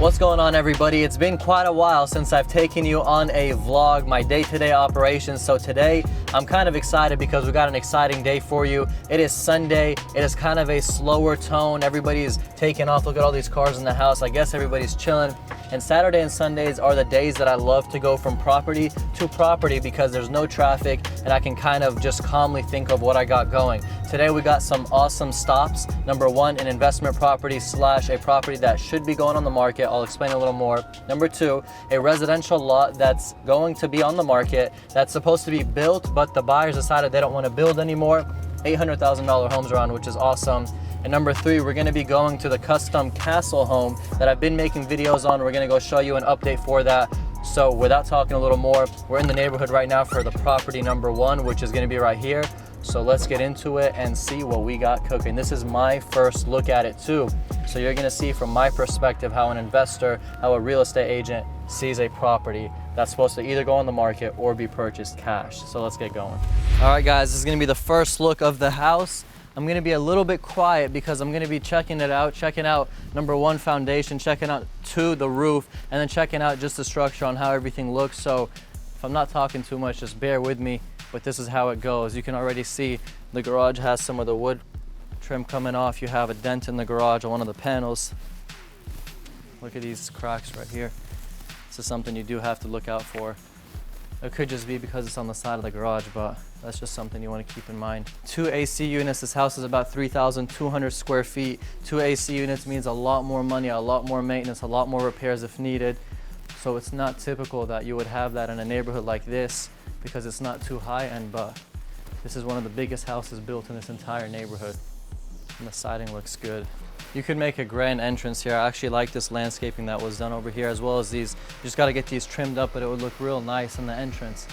What's going on, everybody? It's been quite a while since I've taken you on a vlog, my day-to-day operations. So today I'm kind of excited because we got an exciting day for you. It is Sunday. It is kind of a slower tone. Everybody's taking off. Look at all these cars in the house. I guess everybody's chilling. And Saturday and Sundays are the days that I love to go from property to property because there's no traffic and I can kind of just calmly think of what I got going. Today we got some awesome stops. Number one, an investment property slash a property that should be going on the market. I'll explain a little more. Number two, a residential lot that's going to be on the market that's supposed to be built, but the buyers decided they don't want to build anymore. $800,000 homes around, which is awesome. And number three, we're going to be going to the custom castle home that I've been making videos on. We're going to go show you an update for that. So without talking a little more, we're in the neighborhood right now for the property number one, which is going to be right here. So let's get into it and see what we got cooking. This is my first look at it too. So you're gonna see from my perspective how an investor, how a real estate agent sees a property that's supposed to either go on the market or be purchased cash. So let's get going. All right guys, this is gonna be the first look of the house. I'm gonna be a little bit quiet because I'm gonna be checking it out, checking out number one, foundation, checking out two, the roof, and then checking out just the structure on how everything looks. So if I'm not talking too much, just bear with me. But this is how it goes. You can already see the garage has some of the wood trim coming off. You have a dent in the garage on one of the panels. Look at these cracks right here. This is something you do have to look out for. It could just be because it's on the side of the garage, but that's just something you want to keep in mind. 2 AC units. This house is about 3,200 square feet. 2 AC units means a lot more money, a lot more maintenance, a lot more repairs if needed. So it's not typical that you would have that in a neighborhood like this, because it's not too high end, but this is one of the biggest houses built in this entire neighborhood. And the siding looks good. You could make a grand entrance here. I actually like this landscaping that was done over here, as well as these. You just got to get these trimmed up, but it would look real nice in the entrance.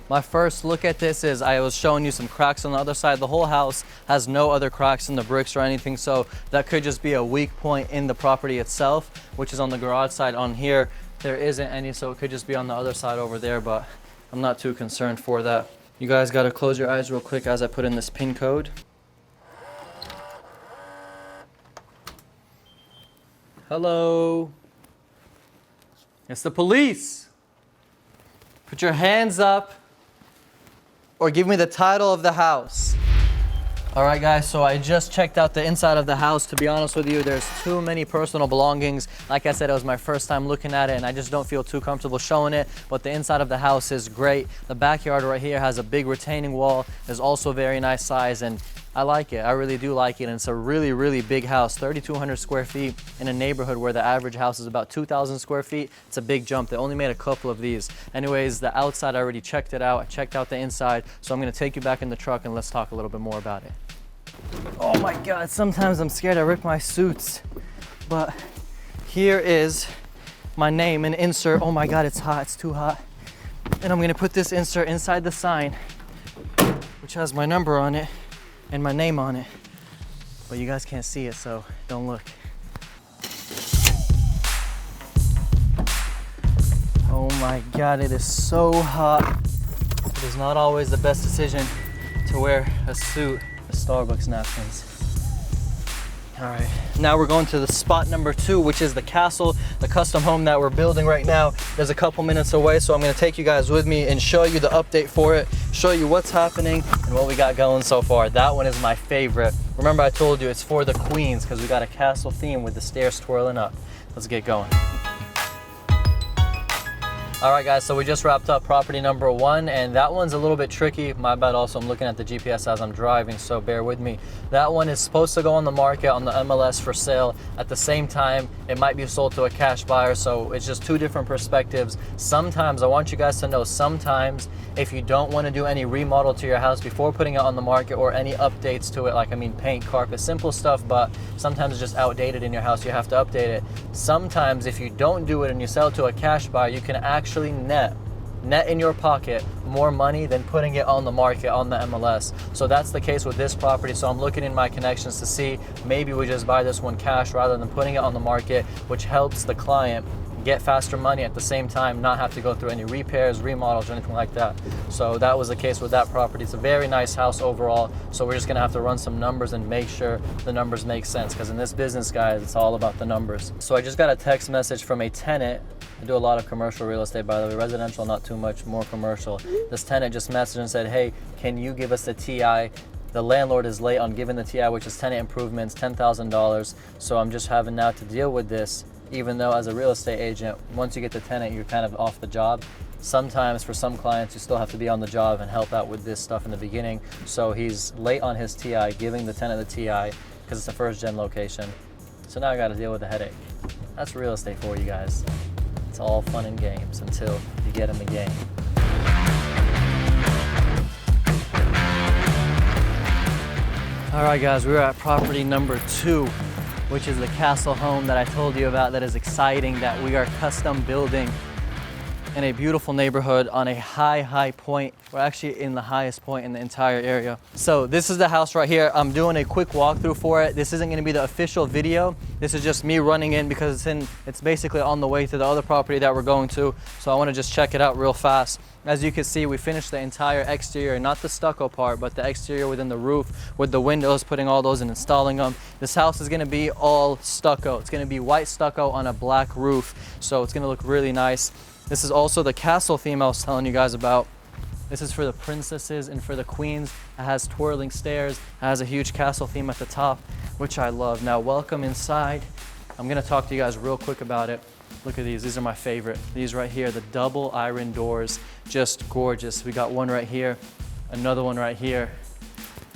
My first look at this is I was showing you some cracks on the other side. The whole house has no other cracks in the bricks or anything, so that could just be a weak point in the property itself, which is on the garage side. On here, there isn't any, so it could just be on the other side over there, but I'm not too concerned for that. You guys gotta close your eyes real quick as I put in this PIN code. Hello. It's the police. Put your hands up or give me the title of the house. All right guys, so I just checked out the inside of the house. To be honest with you, there's too many personal belongings. Like I said, it was my first time looking at it and I just don't feel too comfortable showing it, but the inside of the house is great. The backyard right here has a big retaining wall. It's also very nice size and I like it. I really do like it, and it's a really, really big house, 3,200 square feet in a neighborhood where the average house is about 2,000 square feet. It's a big jump. They only made a couple of these. Anyways, the outside, I already checked it out. I checked out the inside, so I'm gonna take you back in the truck and let's talk a little bit more about it. Oh my God, sometimes I'm scared I rip my suits, but here is my name and insert. Oh my God, it's hot, it's too hot. And I'm gonna put this insert inside the sign, which has my number on it and my name on it, but you guys can't see it, so don't look. Oh my God, it is so hot. It is not always the best decision to wear a suit. The Starbucks napkins. All right, now we're going to the spot number two, which is the castle, the custom home that we're building right now. There's a couple minutes away, so I'm gonna take you guys with me and show you the update for it, show you what's happening and what we got going so far. That one is my favorite. Remember I told you it's for the queens because we got a castle theme with the stairs twirling up. Let's get going. All right guys, so we just wrapped up property number one, and that one's a little bit tricky. My bad, also I'm looking at the GPS as I'm driving, so bear with me. That one is supposed to go on the market on the MLS for sale. At the same time, it might be sold to a cash buyer, so it's just two different perspectives. Sometimes, I want you guys to know, sometimes if you don't want to do any remodel to your house before putting it on the market or any updates to it, like paint, carpet, simple stuff, but sometimes it's just outdated in your house, you have to update it. Sometimes if you don't do it and you sell it to a cash buyer, you can actually net in your pocket more money than putting it on the market on the MLS. So that's the case with this property. So I'm looking in my connections to see maybe we just buy this one cash rather than putting it on the market, which helps the client get faster money, at the same time not have to go through any repairs, remodels, or anything like that. So that was the case with that property. It's a very nice house overall, so we're just gonna have to run some numbers and make sure the numbers make sense, because in this business, guys, it's all about the numbers. So I just got a text message from a tenant. I do a lot of commercial real estate, by the way, residential not too much, more commercial. This tenant just messaged and said, hey, can you give us the TI? The landlord is late on giving the TI, which is tenant improvements, $10,000. So I'm just having now to deal with this, even though as a real estate agent, once you get the tenant, you're kind of off the job. Sometimes for some clients, you still have to be on the job and help out with this stuff in the beginning. So he's late on his TI, giving the tenant the TI, because it's a first gen location. So now I got to deal with the headache. That's real estate for you guys. It's all fun and games until you get in the game. All right, guys, we're at property number 2, which is the castle home that I told you about, that is exciting, that we are custom building in a beautiful neighborhood on a high point. We're actually in the highest point in the entire area. So this is the house right here. I'm doing a quick walkthrough for it. This isn't gonna be the official video. This is just me running in because it's basically on the way to the other property that we're going to. So I wanna just check it out real fast. As you can see, we finished the entire exterior, not the stucco part, but the exterior within the roof with the windows, putting all those and installing them. This house is gonna be all stucco. It's gonna be white stucco on a black roof. So it's gonna look really nice. This is also the castle theme I was telling you guys about. This is for the princesses and for the queens. It has twirling stairs. It has a huge castle theme at the top, which I love. Now, welcome inside. I'm gonna talk to you guys real quick about it. Look at these. These are my favorite. These right here, the double iron doors, just gorgeous. We got one right here, another one right here,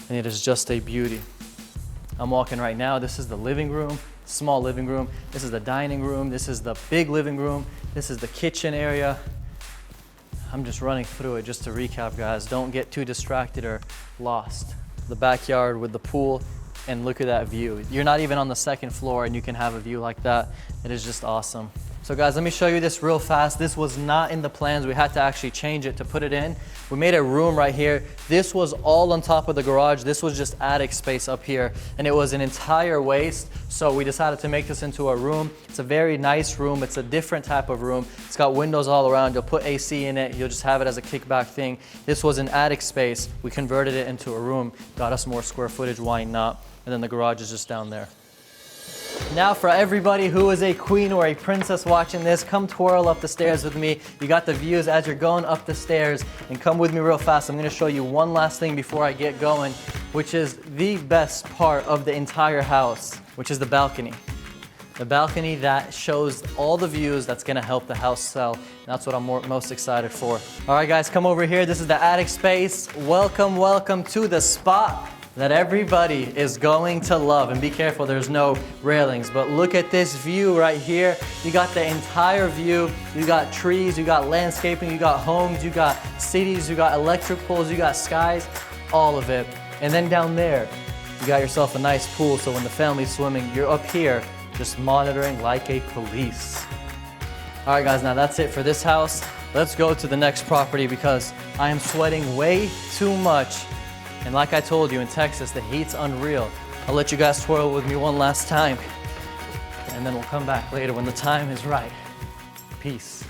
and it is just a beauty. I'm walking right now. This is the living room, small living room. This is the dining room. This is the big living room. This is the kitchen area. I'm just running through it just to recap, guys. Don't get too distracted or lost. The backyard with the pool, and look at that view. You're not even on the second floor and you can have a view like that. It is just awesome. So guys, let me show you this real fast. This was not in the plans. We had to actually change it to put it in. We made a room right here. This was all on top of the garage. This was just attic space up here, and it was an entire waste. So we decided to make this into a room. It's a very nice room. It's a different type of room. It's got windows all around. You'll put AC in it. You'll just have it as a kickback thing. This was an attic space. We converted it into a room. Got us more square footage, why not? And then the garage is just down there. Now for everybody who is a queen or a princess watching this, come twirl up the stairs with me. You got the views as you're going up the stairs, and come with me real fast. I'm gonna show you one last thing before I get going, which is the best part of the entire house, which is the balcony. The balcony that shows all the views, that's gonna help the house sell. That's what I'm most excited for. All right guys, come over here. This is the attic space. Welcome, welcome to the spot that everybody is going to love. And be careful, there's no railings, but look at this view right here. You got the entire view. You got trees, you got landscaping, you got homes, you got cities, you got electric poles, you got skies, all of it. And then down there, you got yourself a nice pool, so when the family's swimming, you're up here just monitoring like a police. All right guys, now that's it for this house. Let's go to the next property because I am sweating way too much. And like I told you, in Texas, the heat's unreal. I'll let you guys twirl with me one last time, and then we'll come back later when the time is right. Peace.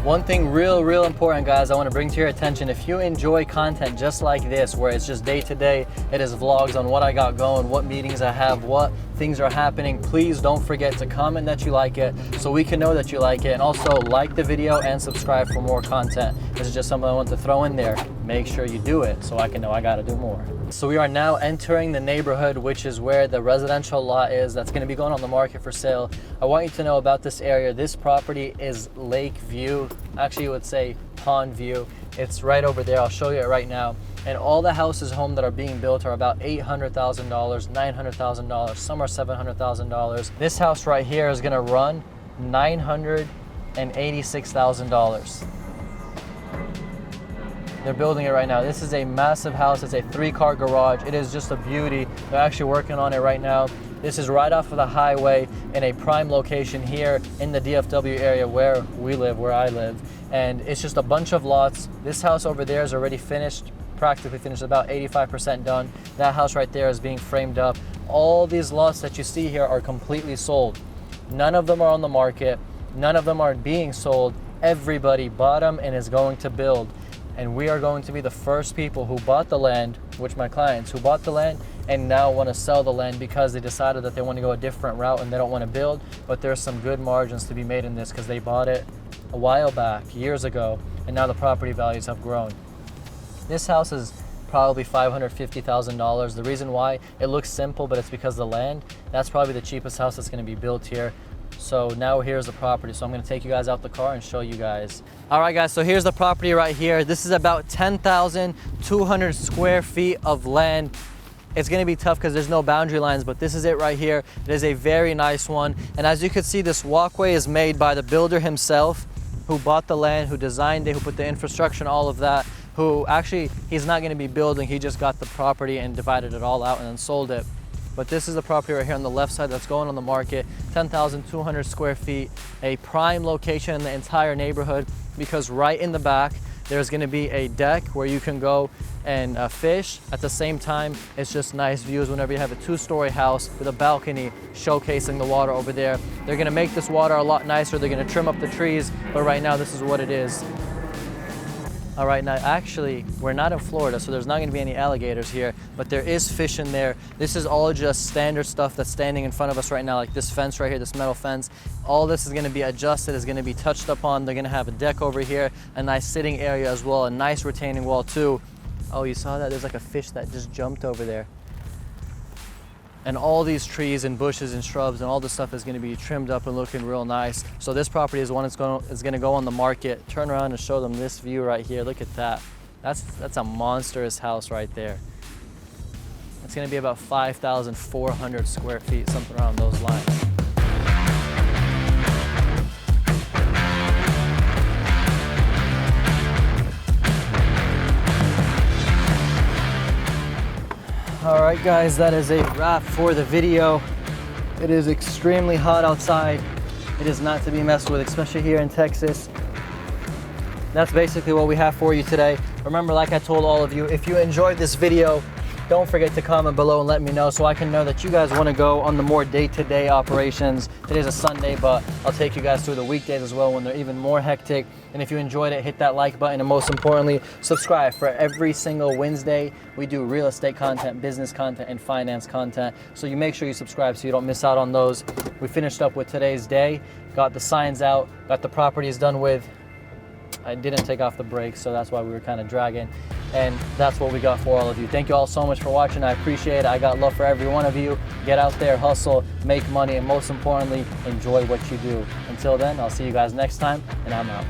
One thing real important, guys, I want to bring to your attention. If you enjoy content just like this, where it's just day to day, it is vlogs on what I got going, what meetings I have, what things are happening, please don't forget to comment that you like it so we can know that you like it, and also like the video and subscribe for more content. This is just something I want to throw in there. Make sure you do it so I can know I got to do more. So we are now entering the neighborhood, which is where the residential lot is that's going to be going on the market for sale. I want you to know about this area. This property is lake view. Actually, you would say pond view. It's right over there. I'll show you it right now. And all the houses home that are being built are about $800,000, $900,000, some are $700,000. This house right here is going to run $986,000. They're building it right now. This is a massive house. It's a 3-car garage. It is just a beauty. They're actually working on it right now. This is right off of the highway in a prime location here in the DFW area where we live, where I live. And it's just a bunch of lots. This house over there is already finished, practically finished, about 85% done. That house right there is being framed up. All these lots that you see here are completely sold. None of them are on the market. None of them are being sold. Everybody bought them and is going to build. And we are going to be the first people who bought the land, which my clients who bought the land and now want to sell the land because they decided that they want to go a different route and they don't want to build. But there's some good margins to be made in this because they bought it a while back, years ago, and now the property values have grown. This house is probably $550,000. The reason why it looks simple, but it's because the land, that's probably the cheapest house that's going to be built here. So now here's the property. So I'm going to take you guys out the car and show you guys. All right, guys, so here's the property right here. This is about 10,200 square feet of land. It's going to be tough because there's no boundary lines, but this is it right here. It is a very nice one. And as you can see, this walkway is made by the builder himself, who bought the land, who designed it, who put the infrastructure and all of that, who actually, he's not going to be building. He just got the property and divided it all out and then sold it. But this is the property right here on the left side that's going on the market, 10,200 square feet, a prime location in the entire neighborhood, because right in the back, there's gonna be a deck where you can go and fish. At the same time, it's just nice views whenever you have a 2-story house with a balcony showcasing the water over there. They're gonna make this water a lot nicer. They're gonna trim up the trees, but right now, this is what it is. All right, now actually, we're not in Florida, so there's not gonna be any alligators here, but there is fish in there. This is all just standard stuff that's standing in front of us right now, like this fence right here, this metal fence. All this is gonna be adjusted, is gonna be touched upon. They're gonna have a deck over here, a nice sitting area as well, a nice retaining wall too. Oh, you saw that? There's like a fish that just jumped over there. And all these trees and bushes and shrubs and all this stuff is going to be trimmed up and looking real nice. So this property is one that's going to go on the market. Turn around and show them this view right here. Look at that. That's a monstrous house right there. It's going to be about 5,400 square feet, something around those lines. All right, guys, that is a wrap for the video. It is extremely hot outside. It is not to be messed with, especially here in Texas. That's basically what we have for you today. Remember, like I told all of you, if you enjoyed this video, don't forget to comment below and let me know so I can know that you guys want to go on the more day-to-day operations. Today's a Sunday, but I'll take you guys through the weekdays as well when they're even more hectic. And if you enjoyed it, hit that like button, and most importantly, subscribe. For every single Wednesday, we do real estate content, business content, and finance content. So you make sure you subscribe so you don't miss out on those. We finished up with today's day, got the signs out, got the properties done with. I didn't take off the brakes, so that's why we were kind of dragging. And that's what we got for all of you. Thank you all so much for watching. I appreciate it. I got love for every one of you. Get out there, hustle, make money, and most importantly, enjoy what you do. Until then, I'll see you guys next time, and I'm out.